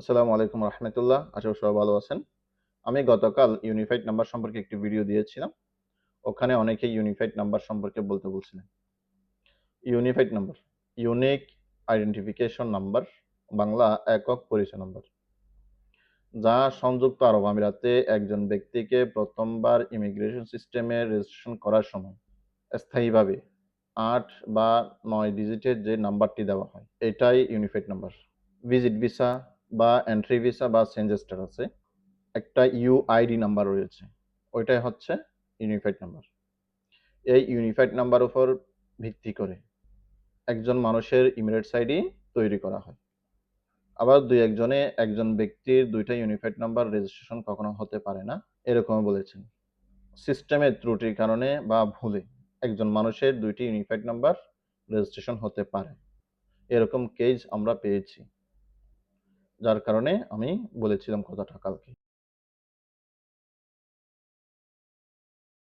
আসসালামু আলাইকুম রহমতুল্লাহ। আশা করি সবাই ভালো আছেন। আমি গতকাল ইউনিফাইড নাম্বার সম্পর্কে একটি ভিডিও দিয়েছিলাম। ওখানে অনেকেই ইউনিফাইড নাম্বার সম্পর্কে বলতে বলছিলেন। Unified number, unique identification number, Bangla একক পরিচয় নাম্বার, যা সংযুক্ত আরব আমিরাতে একজন ব্যক্তিকে প্রথমবার ইমিগ্রেশন সিস্টেমে রেজিস্ট্রেশন করার সময় স্থায়ীভাবে ৮ বা ৯ ডিজিটের যে নাম্বারটি দেওয়া হয়, এটাই ইউনিফাইড নাম্বার। ভিজিট ভিসা বা এন্ট্রি ভিসা বা চেঞ্জ স্ট্যাটাসে একটা ইউআইডি নাম্বার রয়েছে, ওইটাই হচ্ছে ইউনিফাইড নাম্বার। এই ইউনিফাইড নাম্বার উপর ভিত্তি করে একজন মানুষের ইমিরেটস আইডি তৈরি করা হয়। আবার দুই একজনে একজন ব্যক্তির দুইটা ইউনিফাইড নাম্বার রেজিস্ট্রেশন কখনো হতে পারে না, এরকম বলেছেন। সিস্টেমের ত্রুটির কারণে বা ভুলে একজন মানুষের দুইটি ইউনিফাইড নাম্বার রেজিস্ট্রেশন হতে পারে, এরকম কেস আমরা পেয়েছি, যার কারণে আমি বলেছিলাম কথাটা কালকে।